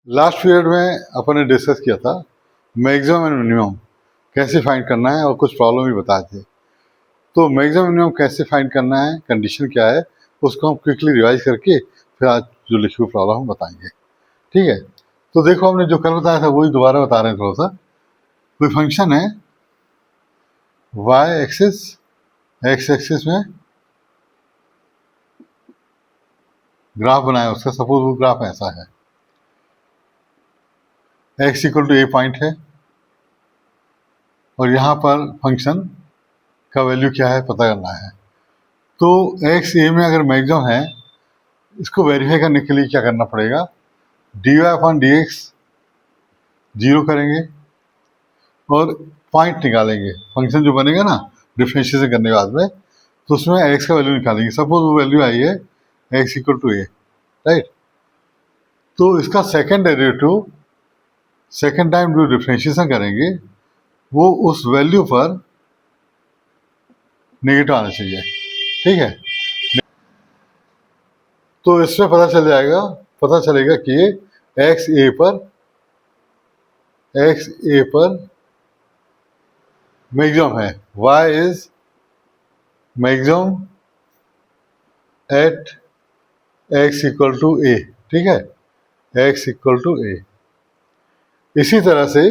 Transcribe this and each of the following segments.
Last period में अपन ने discuss किया था मैक्सिमम एंड मिनिमम कैसे फाइंड करना है और कुछ प्रॉब्लम भी बताए थे। तो मैक्सिमम मिनिमम कैसे फाइंड करना है, कंडीशन क्या है, उसको हम क्विकली रिवाइज करके फिर आज जो लिखी हुई प्रॉब्लम हम बताएंगे। ठीक है, तो देखो हमने जो कल बताया था वही दोबारा बता रहे हैं थोड़ा सा। कोई फंक्शन है वाई एक्सिस, एक्स एक्सिस में ग्राफ बनाया उसका। सपोज वो ग्राफ ऐसा है, x equal to a point है और यहाँ पर फंक्शन का वैल्यू क्या है पता करना है। तो एक्स ए में अगर मैक्सिमम है, इसको वेरीफाई करने के लिए क्या करना पड़ेगा, d y upon d x zero करेंगे और पॉइंट निकालेंगे। फंक्शन जो बनेगा ना डिफ्रेंशिएशन करने के बाद में, तो उसमें एक्स का वैल्यू निकालेंगे। सपोज वो वैल्यू आई है x equal to a, right. तो इसका सेकेंड डेरिवेटिव सेकेंड टाइम जो डिफ्रेंशिएशन करेंगे वो उस वैल्यू पर नेगेटिव आना चाहिए। ठीक है, तो इसमें पता चलेगा कि एक्स ए पर मैक्सिमम है। y is maximum at x equal to a. ठीक है, x इक्वल टू ए। इसी तरह से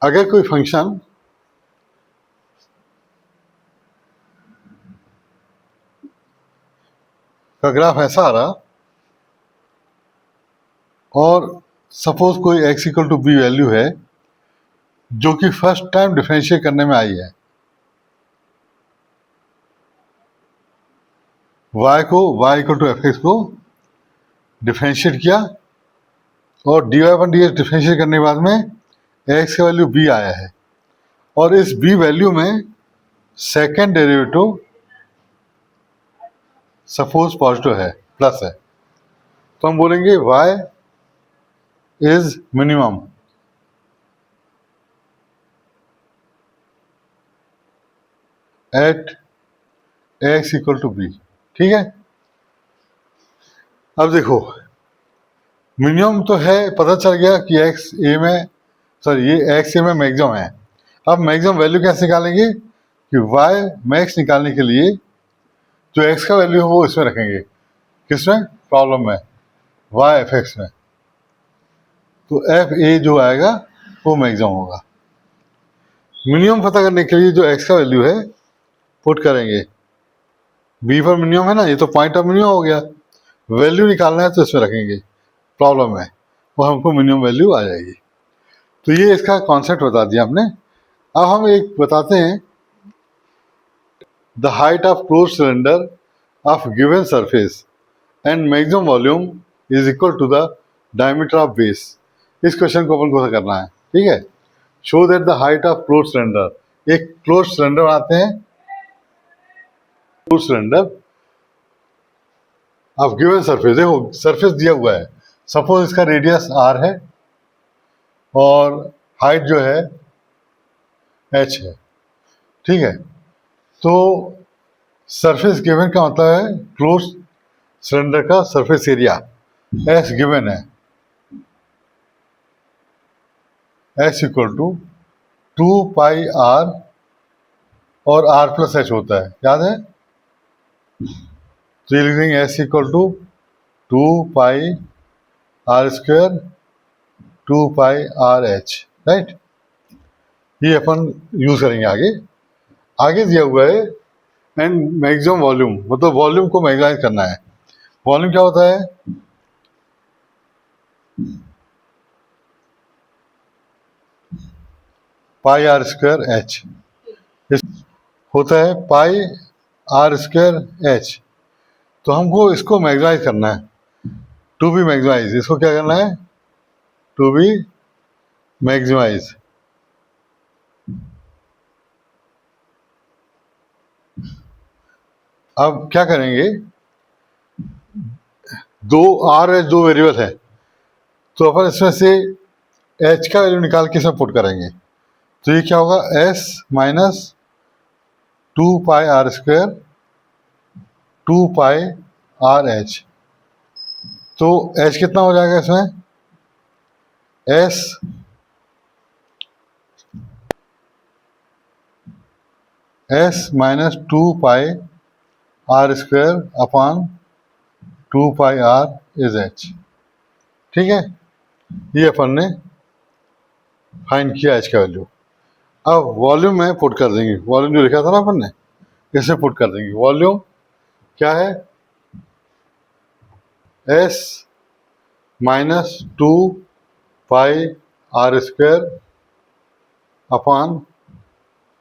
अगर कोई फंक्शन का ग्राफ ऐसा आ रहा और सपोज कोई x equal to b value है जो कि फर्स्ट टाइम डिफरेंशिएट करने में आई है, y equal to f x को डिफरेंशिएट किया और d y upon d x differentiate करने के बाद में x का वैल्यू b आया है और इस b वैल्यू में सेकेंड डेरिवेटिव सपोज पॉजिटिव है, प्लस है, तो हम बोलेंगे y is minimum at x equal to b। ठीक है, अब देखो मिनिमम तो है, पता चल गया कि ये एक्स ए में मैक्सिमम है। अब मैक्सिमम वैल्यू कैसे निकालेंगे कि y मैक्स निकालने के लिए जो x का वैल्यू है वो इसमें रखेंगे। किसमें? प्रॉब्लम में, y एफ एक्स में। तो एफ ए जो आएगा वो मैक्सिमम होगा। मिनिमम पता करने के लिए जो x का वैल्यू है पुट करेंगे, b पर मिनिमम है ना, ये तो पॉइंट ऑफ मिनिमम हो गया। वैल्यू निकालना है तो इसमें रखेंगे प्रॉब्लम में, वो हमको मिनिमम वैल्यू आ जाएगी। तो ये इसका कॉन्सेप्ट बता दिया हमने। अब हम एक बताते हैं, the height of close cylinder of given surface and maximum volume is equal to the diameter of base. इस क्वेश्चन को अपन को करना है। ठीक है, show that the height of close cylinder, एक क्लोज सिलेंडर बनाते हैं, close cylinder of given surface. देखो सरफेस दिया हुआ है, सपोज इसका रेडियस r है और हाइट जो है h है। ठीक है, तो सरफेस गिवन का मतलब है क्लोज सिलेंडर का सरफेस एरिया s गिवन है, s equal to 2 pi r और r प्लस h होता है, याद है। तो ये लिख देंगे s equal to 2 pi r square 2 pi r h, right. ये अपन यूज करेंगे आगे। आगे दिया हुआ है एंड मैक्सिमम वॉल्यूम, मतलब वॉल्यूम को मैक्सिमाइज करना है। वॉल्यूम क्या होता है, पाई आर स्क्वायर एच होता है, पाई आर स्क्वायर एच। तो हमको इसको मैक्सिमाइज करना है, टू बी मैक्सिमाइज। इसको क्या करना है, टू बी मैक्सिमाइज। अब क्या करेंगे, दो वेरिएबल है, तो अपन इसमें से एच का वैल्यू निकाल के इसमें पुट करेंगे। तो ये क्या होगा, s minus 2 pi r square 2 pi r h. तो एच कितना हो जाएगा इसमें, s minus 2πr² upon 2πr is h. ठीक है, ये अपन ने फाइंड किया एच का वैल्यू। अब वॉल्यूम में पुट कर देंगे, वॉल्यूम जो लिखा था ना अपन ने, इसे पुट कर देंगे। वॉल्यूम क्या है, S minus 2πr² upon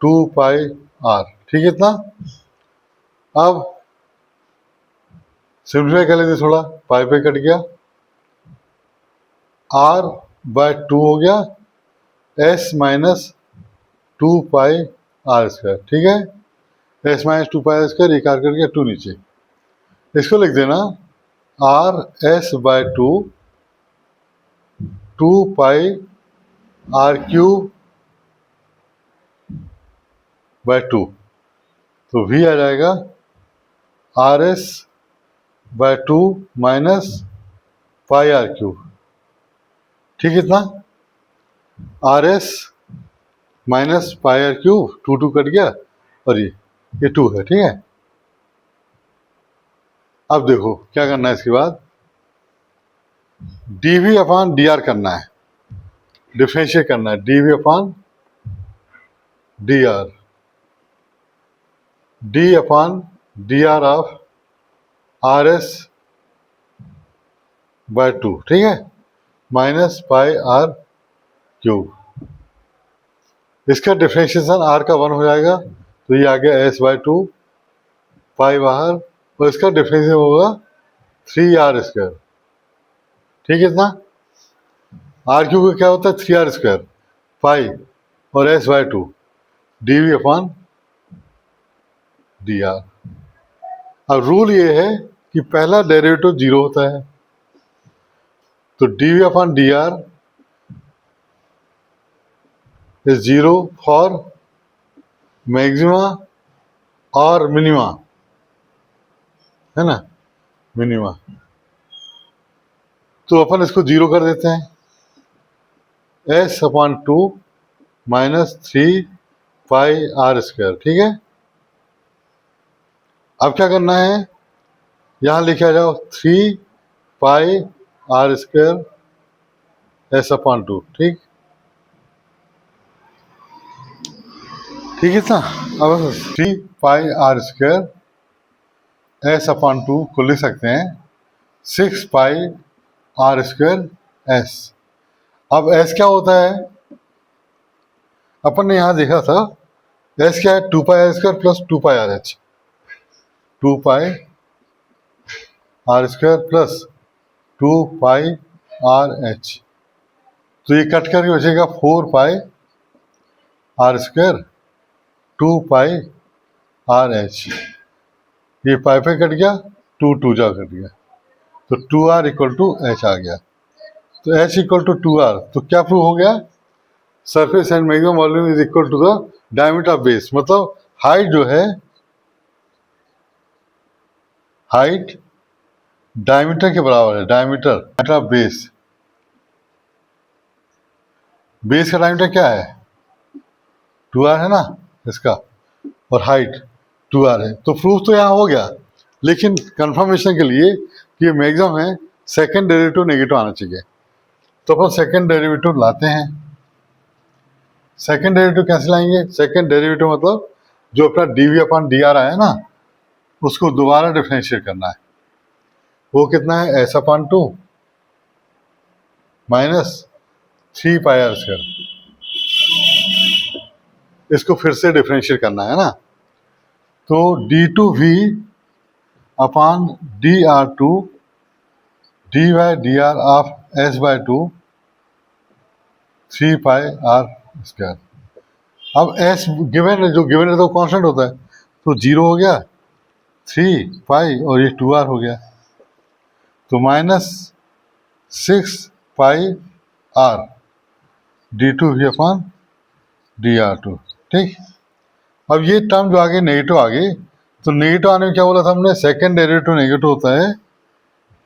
2πr। ठीक है इतना। अब सिंप्लीफाई कर लेते थोड़ा, पाई पे कट गया, r/2 हो गया, s माइनस 2πr²। ठीक है, s माइनस 2πr², एक आर करके 2 नीचे, इसको लिख देना r/s/2 2πr³/2। तो v आ जाएगा rs/2 माइनस πr³। ठीक है इतना। rs माइनस πr³, 2 कट गया, और ये 2 है। ठीक है, अब देखो क्या करना है, इसके बाद dv अपॉन dr करना है, डिफरेंशिएट करना है। dv upon dr, d upon dr of rs/2। ठीक है, माइनस πr³। इसका डिफरेंशिएशन r का 1 हो जाएगा, तो ये आ गया s/2, पाई बाहर, और इसका डिफरेंशिएशन होगा 3r²। ठीक है इतना। r³ का क्या होता है, 3r², पाई और s/2, dv अपॉन dr। अब रूल ये है कि पहला डेरिवेटिव 0 होता है, तो dv upon dr is 0 for maxima और मिनिमा, है ना, मिनिमा। तो अपन इसको 0 कर देते हैं, s/2 माइनस 3πr²। ठीक है, अब क्या करना है, यहाँ लिखे आ जाओ 3πr² s/2। ठीक, ठीक है ना। अब 3πr² s/2 को लिख सकते हैं 6πr² s। अब s क्या होता है, अपन ने यहाँ देखा था, s क्या है, 2πr² plus 2πrh, 2πr² plus 2πrh। तो ये कट करके बचेगा 4πr², 2πrh। ये पाई पे कट गया, 2 जा कट गया, तो 2r इक्वल टू h आ गया। तो h इक्वल टू 2r, तो क्या प्रूव हो गया, surface and maximum volume is equal to the diameter of base. मतलब हाइट जो है, हाइट डायमीटर के बराबर है, डायमीटर ऑफ बेस। बेस का डायमीटर क्या है, 2r है ना इसका, और हाइट 2r है। तो प्रूफ तो यहाँ हो गया, लेकिन कंफर्मेशन के लिए कि ये मैक्सिमम है, सेकंड डेरिवेटिव नेगेटिव आना चाहिए। तो अपन सेकंड डेरिवेटिव लाते हैं। सेकंड डेरिवेटिव कैसे लाएंगे, सेकंड डेरिवेटिव मतलब जो अपना dv अपॉन dr आया है ना, उसको दोबारा डिफरेंशिएट करना है। वो कितना है, s/2 माइनस 3πr²। इसको फिर से डिफरेंशिएट करना है ना, तो d2v upon dr2 dy/dr of s/2 3πr²। अब s गिवन है, जो गिवन है तो कांस्टेंट होता है, तो 0 हो गया, 3π और ये 2r हो गया, तो minus 6πr d2v upon dr2। ठीक, अब ये टर्म जो आगे नेगेटिव आ गई, तो नेगेटिव आने में क्या बोला था हमने, सेकंड डेरिवेटिव नेगेटिव होता है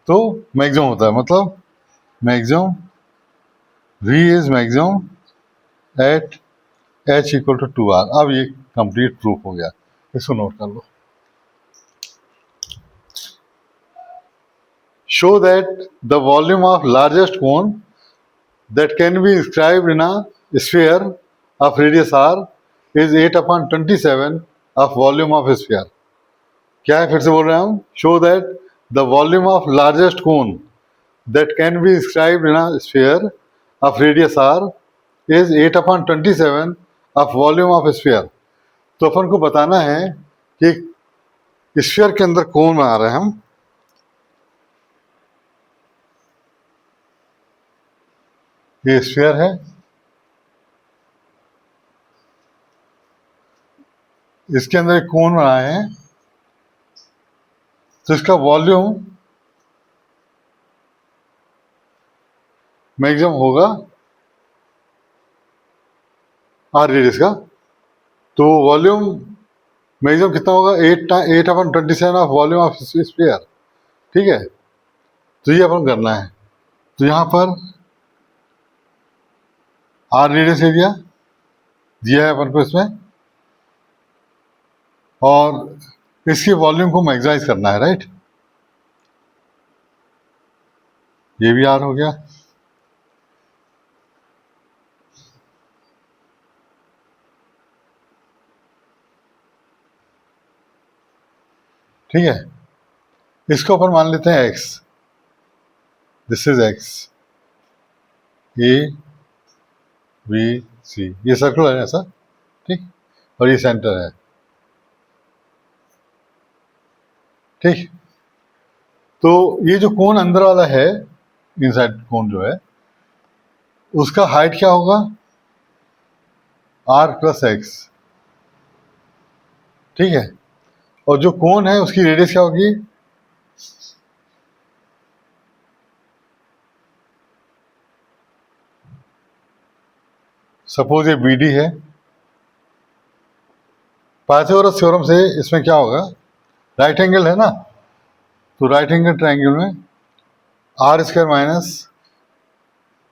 तो मैक्सिमम होता है। मतलब maximum V is maximum at H equal to 2R। अब ये कंप्लीट प्रूफ हो गया, इसको नोट कर लो। Show that the volume of largest cone that can be inscribed in a sphere of radius r is 8/27 of volume of sphere। क्या है, फिर से बोल रहे हैं हम। Show that the volume of largest cone that can be inscribed in a sphere of radius r is 8/27 of volume of sphere। तो अपन को बताना है कि स्फीयर के अंदर कोन बना रहे हैं हम। ये स्फीयर है, इसके अंदर एक कोन बनाए हैं, तो इसका वॉल्यूम मैक्सिमम होगा आर रेडियस का। तो वॉल्यूम मैक्सिमम कितना होगा, 8/27 ऑफ वॉल्यूम ऑफ स्फीयर। ठीक है, तो ये अपन करना है। तो यहाँ पर आर रेडियस एरिया दिया है अपन को इसमें, और इसके वॉल्यूम को मैक्सिमाइज करना है, राइट। ये भी आर हो गया। ठीक है, इसको अपन मान लेते हैं x. This is x, A B C, ये सर्कल है ऐसा, ठीक, और ये सेंटर है। ठीक, तो ये जो कोन अंदर वाला है, इनसाइड कोन जो है, उसका हाइट क्या होगा, आर प्लस एक्स। ठीक है, और जो कोन है उसकी रेडियस क्या होगी, सपोज ये बी डी है। पाइथागोरस थ्योरम से इसमें क्या होगा, राइट एंगल है ना, तो राइट एंगल ट्रायंगल में r square minus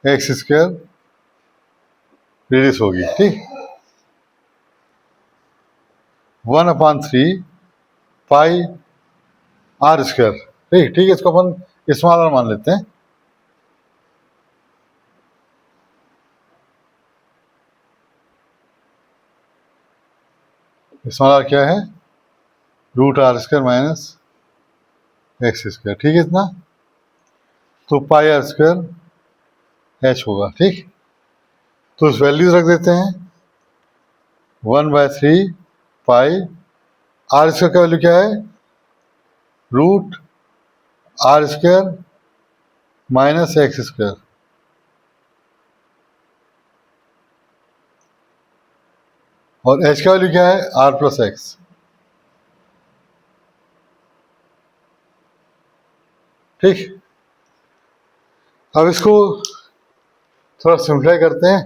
x square radius होगी। ठीक, 1/3 पाई आर स्क्वायर। ठीक ठीक है, इसको अपन स्मॉल आर मान लेते हैं। स्मॉल आर क्या है, root r square minus x square. ठीक है, इतना, तो पाई आर स्क्वायर एच होगा। ठीक, तो इस वैल्यूज रख देते हैं, 1/3 पाई आर स्क्वायर का वैल्यू क्या है, root r square minus x square, और एच का वैल्यू क्या है, आर प्लस एक्स। ठीक, अब इसको थोड़ा सिंप्लाई करते हैं,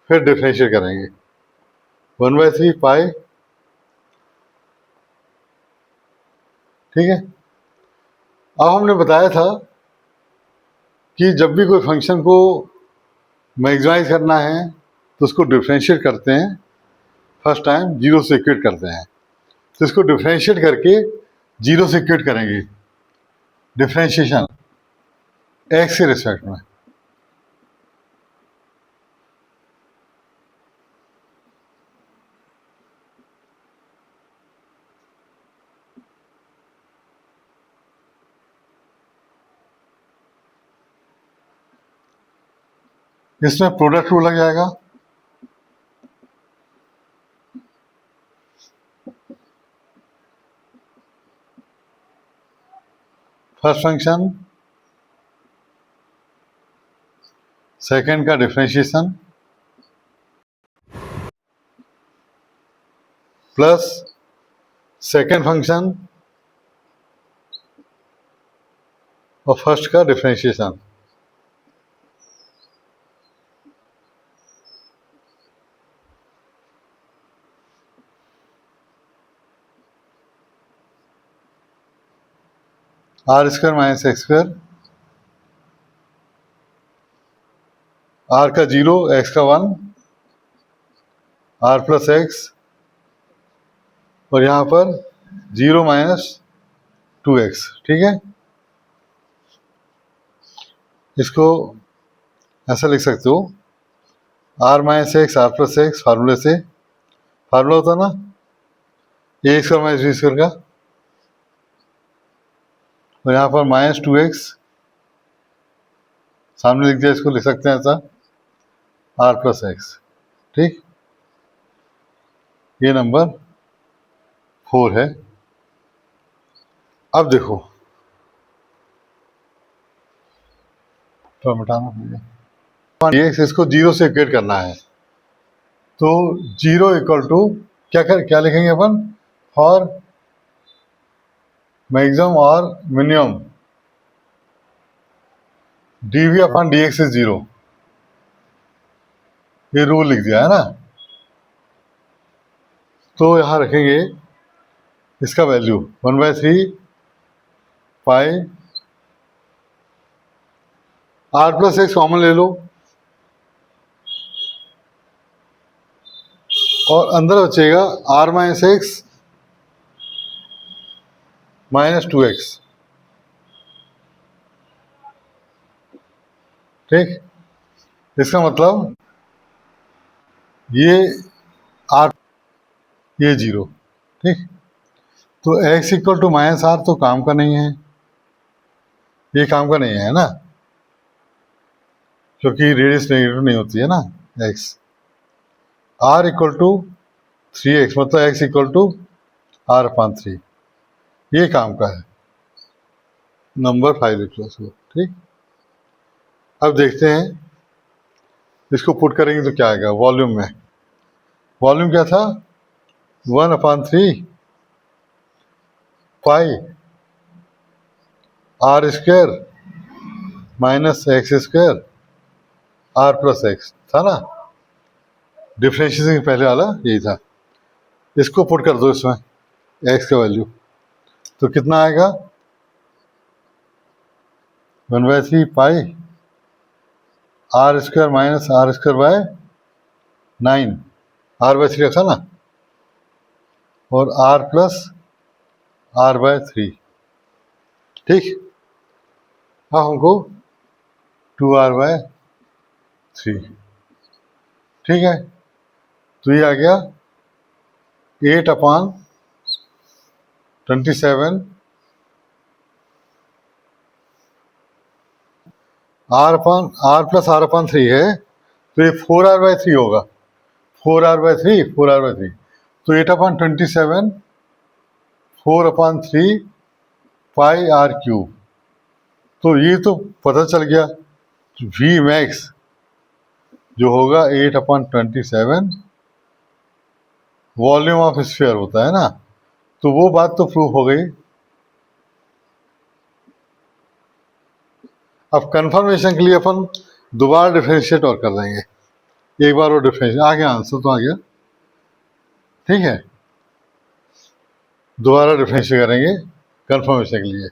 फिर डिफरेंशिएट करेंगे। 1/3 पाई, ठीक है। अब हमने बताया था कि जब भी कोई फंक्शन को मैक्सिमाइज करना है तो उसको डिफरेंशिएट करते हैं, फर्स्ट टाइम जीरो से इक्वेट करते हैं। तो इसको डिफरेंशिएट करके जीरो से इक्वेट करेंगे, डिफरेंशिएशन एक्स के रिस्पेक्ट में। इसमें प्रोडक्ट रूल लग जाएगा, फर्स्ट फंक्शन सेकंड का डिफरेंशिएशन प्लस सेकंड फंक्शन और फर्स्ट का differentiation. R square minus x square r का 0, एक्स का 1, आर प्लस एक्स, और यहाँ पर 0 माइनस 2x, ठीक है। इसको ऐसा लिख सकते हो, r minus x r plus x, फार्मूले से, फार्मूला होता ना a square minus b square का, और यहाँ पर माइनस 2x सामने लिख दिया, इसको लिख सकते हैं ऐसा, आर प्लस एक्स, ठीक। ये नंबर 4 है। अब देखो, तो मिटाना पड़ेगा, dx इसको 0 से इक्वेट करना है, तो 0 इक्वल टू क्या लिखेंगे अपन, फॉर मैक्सिमम और minimum dv upon dx is 0, ये रूल लिख दिया है ना। तो यहाँ रखेंगे इसका value 1/3 pi, r plus x common ले लो, और अंदर बचेगा are minus x minus 2x, ठीक। इसका मतलब ये आर, ये 0, ठीक। तो x equal to minus r तो काम का नहीं है, ये काम का नहीं है ना, क्योंकि रेडियस नेगेटिव नहीं होती है ना x। r equal to 3x, मतलब x equal to r upon 3, ये काम का है, नंबर 5 लिख लो इसको, ठीक। अब देखते हैं इसको पुट करेंगे तो क्या आएगा वॉल्यूम में। वॉल्यूम क्या था, 1/3 pi r square minus x square r plus x था ना, डिफ्रेंशिएशन पहले वाला यही था। इसको पुट कर दो इसमें, एक्स का वैल्यू, तो कितना आएगा 1/3 pi r square minus r square by 9, r/3 रखा ना, और r प्लस r/3, ठीक। हाँ, हमको 2r/3, ठीक है। तो ये आ गया 8/27, r प्लस r/3 है, तो ये 4r/3 होगा, 4r/3, तो 8/27 4/3 पाई आर क्यूब। तो ये तो पता चल गया v मैक्स जो होगा 8/27 वॉल्यूम ऑफ स्फीयर होता है ना, तो वो बात तो प्रूफ हो गई। अब कंफर्मेशन के लिए अपन दोबारा डिफरेंशिएट और कर देंगे, एक बार वो डिफरेंशिएट आ गया, आंसर तो आ गया, ठीक है। दोबारा डिफरेंशिएट करेंगे कंफर्मेशन के लिए,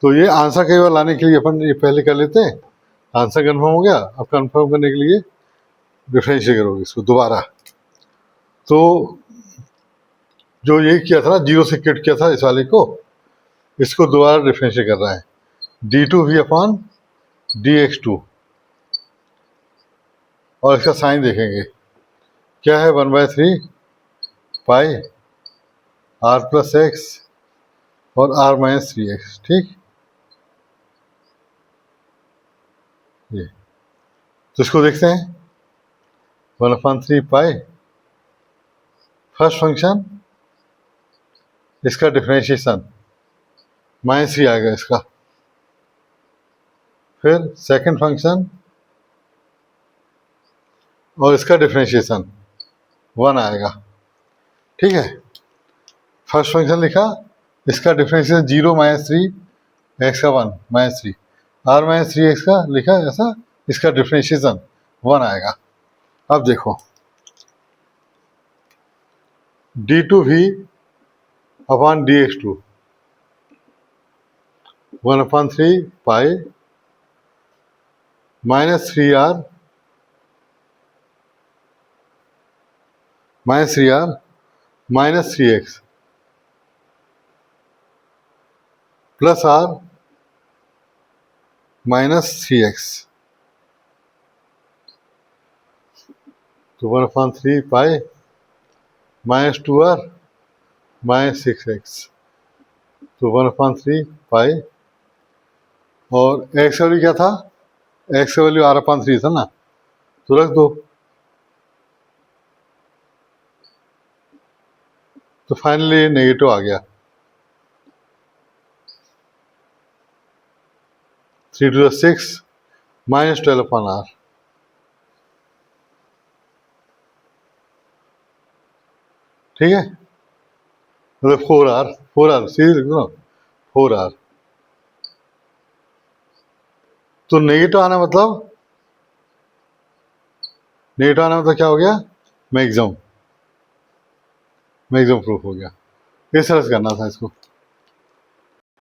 तो ये आंसर कई बार लाने के लिए अपन ये पहले कर लेते हैं, आंसर कंफर्म हो गया, अब कंफर्म करने के लिए डिफरेंशिएट करोगे इसको दोबारा। तो जो ये किया था ना, 0 से किट किया था इस वाले को, इसको दोबारा डिफरेंशिएट कर रहा है, d2v अपॉन dx2, और इसका साइन देखेंगे क्या है, 1/3 पाई आर प्लस एक्स और r माइनस 3x, ठीक। ये तो इसको देखते हैं, 1/3 पाई, फर्स्ट फंक्शन इसका डिफरेंशिएशन -3 आएगा इसका, फिर सेकंड फंक्शन और इसका डिफरेंशिएशन 1 आएगा, ठीक है। फर्स्ट फंक्शन लिखा, इसका डिफरेंशिएशन 0 -3 x का 1 -3, r -3x का लिखा ऐसा, इसका डिफरेंशिएशन 1 आएगा। अब देखो d2v अपॉन dx2 1/3 पाई -3r -3r -3x +r -3x, तो 1/3 पाई -2r -6x, तो 1/3 पाई, और x का वैल्यू क्या था, x का वैल्यू r/3 था ना, तो रख दो। तो फाइनली नेगेटिव आ गया, 3 to the 6 -12/r, ठीक है, मतलब 4r सीधे लिख दो ना, 4r। तो नेगेटिव आना मतलब क्या हो गया, मैक्सिमम प्रूफ हो गया। इस तरह से करना था इसको।